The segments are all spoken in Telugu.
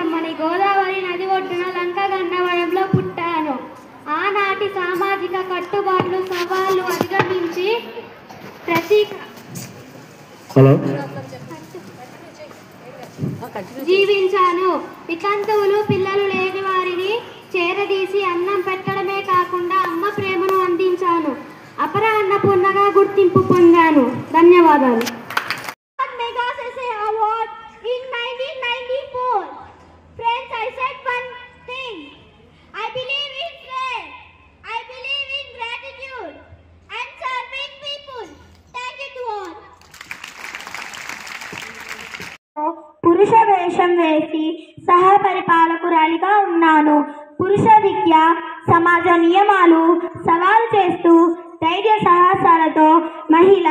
సరస్వతమ్మని గోదావరి నది ఒడ్డున లంకగన్నవరంలో పుట్టాను. ఆనాటి సామాజిక కట్టుబాట్లు సవాళ్లు అధిగమించి జీవించాను. వితంతువులు పిల్లలు లేని వారిని చేరదీసి అన్నం పెట్టడమే కాకుండా అమ్మ ప్రేమను అందించాను. అపర అన్నపూర్ణగా గుర్తింపు పొందాను. ధన్యవాదాలు. పురుష వేషం వేసి సహపరిపాలకురాలిగా ఉన్నాను. పురుష విద్య సమాజ నియమాలు సవాలు చేస్తూ ధైర్య సాహసాలతో మహిళ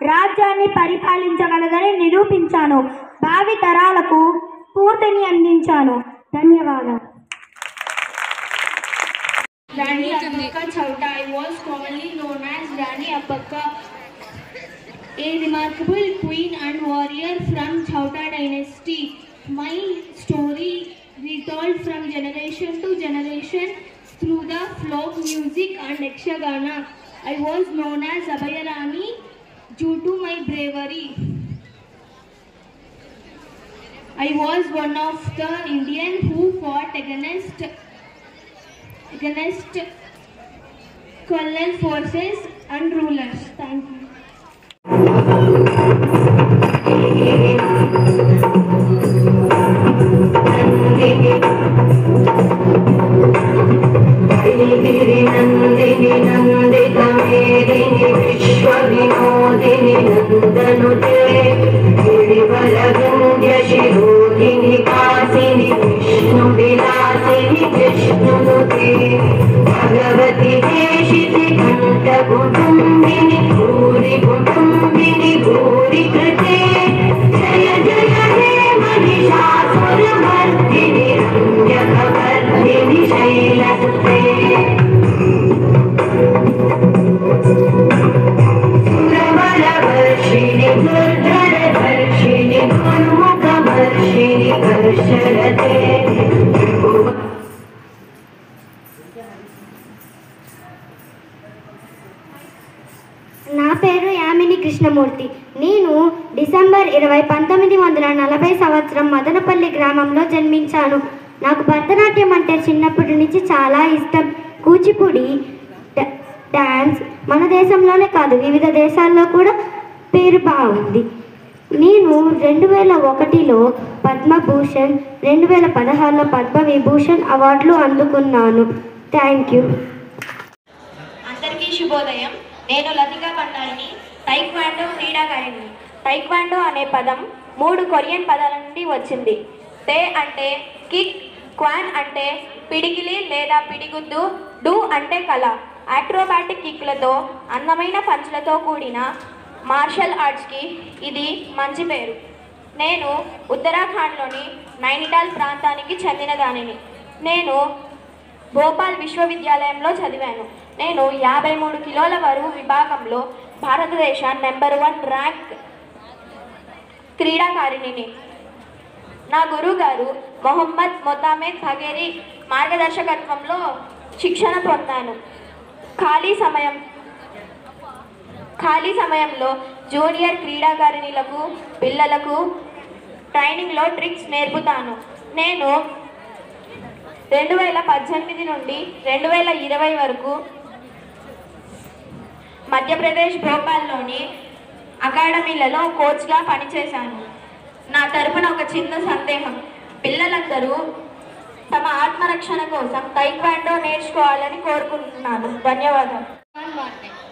రాజ్యాన్ని పరిపాలించగలదని నిరూపించాను. భావి తరాలకు స్ఫూర్తిని అందించాను. ధన్యవాదాలు. Rani Appakka Chowta. I was commonly known as Rani Appakka, a remarkable queen and warrior from Chowta dynasty. My story retold from generation to generation through the folk music and Yakshagana. I was known as Abhayarani due to my bravery. I was one of the Indian who fought against colonial forces and rulers. Thank you. Bhagwati देशिति कंठ कुटुंबिनी भूरि कुटुंबिनी भूरि कृते जय जय हे महिषासुरमर्दिनि रम्यकवर्धिनि शैलसुते सुरबलवर्षिणि दुर्धरधर्षिणि दुर्मुखवर्षिणि कर्षरते నా పేరు యామిని కృష్ణమూర్తి. నేను డిసెంబర్ 20, 1940 సంవత్సరం మదనపల్లి గ్రామంలో జన్మించాను. నాకు భరతనాట్యం అంటే చిన్నప్పటి నుంచి చాలా ఇష్టం. కూచిపూడి డ్యాన్స్ మన దేశంలోనే కాదు వివిధ దేశాల్లో కూడా పేరు బాగుంది. నేను 2001లో పద్మభూషణ్, 2016లో పద్మవిభూషణ్ అవార్డులు అందుకున్నాను. Thank you. అందరికీ శుభోదయం. నేను లతికా భండారిని, టైక్వాండో క్రీడాకారిణి. టైక్వాండో అనే పదం 3 కొరియన్ పదాల నుండి వచ్చింది. తే అంటే కిక్, క్వాన్ అంటే పిడికిలి లేదా పిడిగుద్దు, డు అంటే కళ. యాక్రోబాటిక్ కిక్లతో అందమైన పంచులతో కూడిన మార్షల్ ఆర్ట్స్కి ఇది మంచి పేరు. నేను ఉత్తరాఖండ్లోని నైనిటాల్ ప్రాంతానికి చెందిన దానిని. నేను భోపాల్ విశ్వవిద్యాలయంలో చదివాను. నేను 53 కిలోల బరువు విభాగంలో భారతదేశ నెంబర్ 1 ర్యాంక్ క్రీడాకారిణిని. నా గురువుగారు మొహమ్మద్ మొతామెద్ భగేరి మార్గదర్శకత్వంలో శిక్షణ పొందాను. ఖాళీ సమయంలో జూనియర్ క్రీడాకారిణులకు పిల్లలకు ట్రైనింగ్లో ట్రిక్స్ నేర్పుతాను. నేను 2018 నుండి 2020 వరకు మధ్యప్రదేశ్ భోపాల్లోని అకాడమీలలో కోచ్గా పనిచేశాను. నా తరపున ఒక చిన్న సందేహం: పిల్లలందరూ తమ ఆత్మరక్షణ కోసం టైక్వాండో నేర్చుకోవాలని కోరుకుంటున్నాను. ధన్యవాదాలు.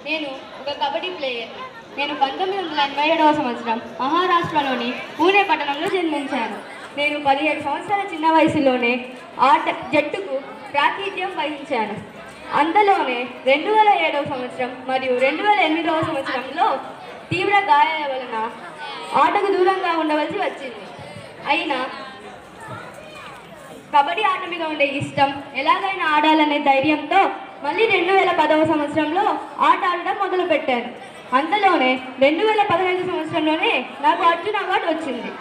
నేను ఒక కబడ్డీ ప్లేయర్. నేను 1987వ సంవత్సరం మహారాష్ట్రలోని పూణే పట్టణంలో జన్మించాను. నేను 17 సంవత్సరాల చిన్న వయసులోనే జట్టుకు ప్రాతినిధ్యం వహించాను. అందులోనే 2007వ సంవత్సరం మరియు 2008వ సంవత్సరంలో తీవ్ర గాయాల వలన ఆటకు దూరంగా ఉండవలసి వచ్చింది. అయినా కబడ్డీ ఆట మీద ఉండే ఇష్టం, ఎలాగైనా ఆడాలనే ధైర్యంతో మళ్ళీ 2010వ సంవత్సరంలో ఆట ఆడడం మొదలుపెట్టాను. అందులోనే 2015 సంవత్సరంలోనే నాకు అర్జున్ అవార్డు వచ్చింది.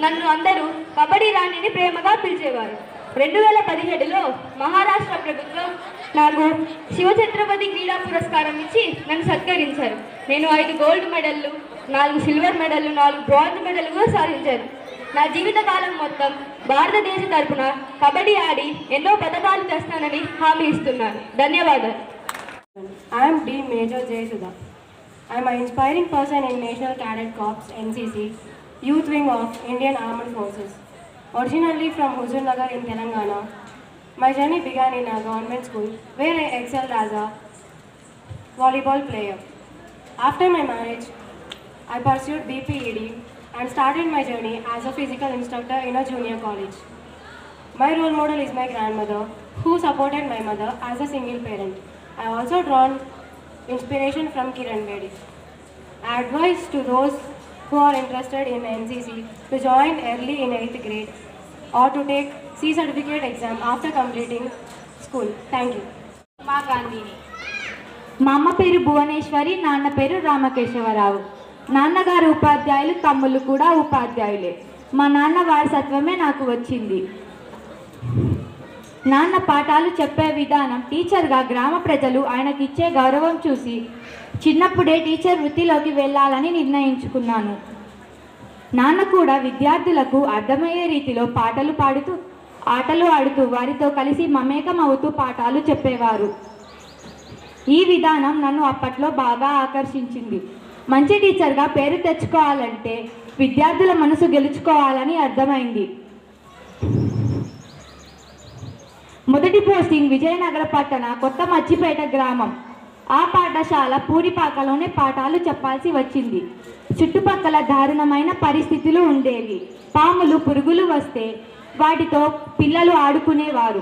నన్ను అందరూ కబడ్డీ రాణిని ప్రేమగా పిలిచేవారు. 2017లో మహారాష్ట్ర ప్రభుత్వం నాకు శివఛత్రపతి క్రీడా పురస్కారం ఇచ్చి నన్ను సత్కరించారు. నేను 5 గోల్డ్ మెడల్లు, 4 సిల్వర్ మెడల్లు, 4 బ్రాంజ్ మెడల్లు సాధించాను. నా జీవితకాలం మొత్తం భారతదేశ తరపున కబడ్డీ ఆడి ఎన్నో పథకాలు తెస్తానని హామీ ఇస్తున్నాను. ధన్యవాదాలు. I am D. Major J. Sudha. I am an inspiring person in National Cadet Corps (NCC), Youth Wing of Indian Armed Forces. Originally from Huzur Nagar in Telangana, my journey began in a government school where I excelled as a volleyball player. After my marriage, I pursued BPED and started my journey as a physical instructor in a junior college. My role model is my grandmother, who supported my mother as a single parent. I also drawn inspiration from Kiran Bedi. I advise to those who are interested in NCC to join early in 8th grade or to take C certificate exam after completing school. Thank you. మా గాంధీని. మా అమ్మ పేరు భువనేశ్వరి, నాన్న పేరు రామకేశవరావు. నాన్నగారు ఉపాధ్యాయులు, తమ్ముళ్ళు కూడా ఉపాధ్యాయులే. మా నాన్న వారసత్వమే నాకు వచ్చింది. నాన్న పాఠాలు చెప్పే విధానం, టీచర్గా గ్రామ ప్రజలు ఆయనకిచ్చే గౌరవం చూసి చిన్నప్పుడే టీచర్ వృత్తిలోకి వెళ్ళాలని నిర్ణయించుకున్నాను. నాన్న కూడా విద్యార్థులకు అర్థమయ్యే రీతిలో పాటలు పాడుతూ, ఆటలు ఆడుతూ వారితో కలిసి మమేకం అవుతూ పాఠాలు చెప్పేవారు. ఈ విధానం నన్ను అప్పట్లో బాగా ఆకర్షించింది. మంచి టీచర్గా పేరు తెచ్చుకోవాలంటే విద్యార్థుల మనసు గెలుచుకోవాలని అర్థమైంది. మొదటి పోస్టింగ్ విజయనగర పట్టణ కొత్త మచ్చిపేట గ్రామం. ఆ పాఠశాల పూరిపాకలోనే పాఠాలు చెప్పాల్సి వచ్చింది. చుట్టుపక్కల దారుణమైన పరిస్థితులు ఉండేవి. పాములు, పురుగులు వస్తే వాటితో పిల్లలు ఆడుకునేవారు.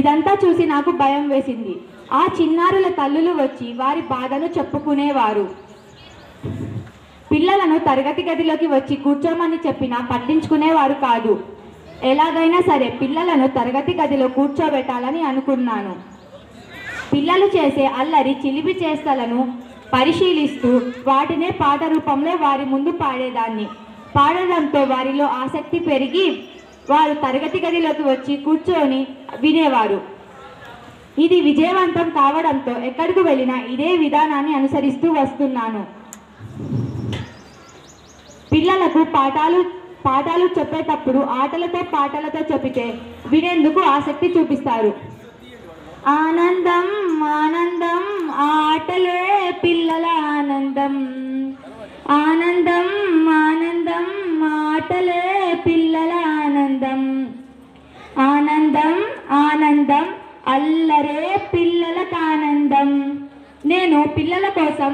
ఇదంతా చూసి నాకు భయం వేసింది. ఆ చిన్నారుల తల్లులు వచ్చి వారి బాధను చెప్పుకునేవారు. పిల్లలను తరగతి గదిలోకి వచ్చి కూర్చోమని చెప్పినా పట్టించుకునేవారు కాదు. ఎలాగైనా సరే పిల్లలను తరగతి గదిలో కూర్చోబెట్టాలని అనుకున్నాను. పిల్లలు చేసే అల్లరి, చిలిపి చేష్టలను పరిశీలిస్తూ వాటినే పాట రూపంలో వారి ముందు పాడేదాన్ని. పాడడంతో వారిలో ఆసక్తి పెరిగి వారు తరగతి గదిలోకి వచ్చి కూర్చొని వినేవారు. ఇది విజయవంతం కావడంతో ఎక్కడికి వెళ్ళినా ఇదే విధానాన్ని అనుసరిస్తూ వస్తున్నాను. పిల్లలకు పాఠాలు చెప్పేటప్పుడు ఆటలతో పాటలతో చెబితే వినేందుకు ఆసక్తి చూపిస్తారు. ఆనందం ఆనందం ఆటలే పిల్లల ఆనందం, ఆనందం ఆనందం ఆటలే పిల్లల ఆనందం, ఆనందం ఆనందం అల్లరే పిల్లలకు ఆనందం. నేను పిల్లల కోసం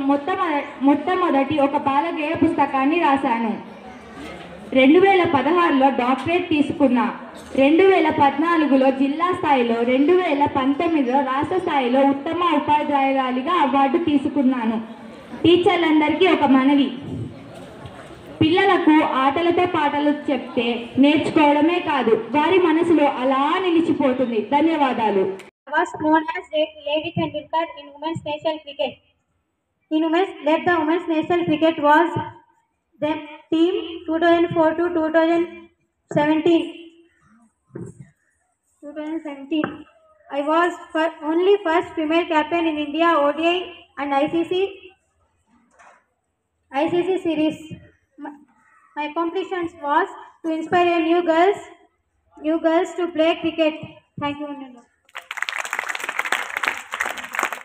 మొట్టమొదటి ఒక బాలగేయ పుస్తకాన్ని రాశాను. 2016లో డాక్టరేట్ తీసుకున్నా. 2014లో జిల్లా స్థాయిలో, 2019లో రాష్ట్ర స్థాయిలో ఉత్తమ ఉపాధ్యాయురాలిగా అవార్డు తీసుకున్నాను. టీచర్లందరికీ ఒక మనవి, పిల్లలకు ఆటలతో పాటలు చెప్తే నేర్చుకోవడమే కాదు, వారి మనసులో అలా నిలిచిపోతుంది. ధన్యవాదాలు. Was known as Lady Tendulkar in women's national cricket. In led the women's national cricket was the team 2004 to 2017. I was only first female captain in India ODI and ICC series. My accomplishments was to inspire new girls to play cricket. Thank you.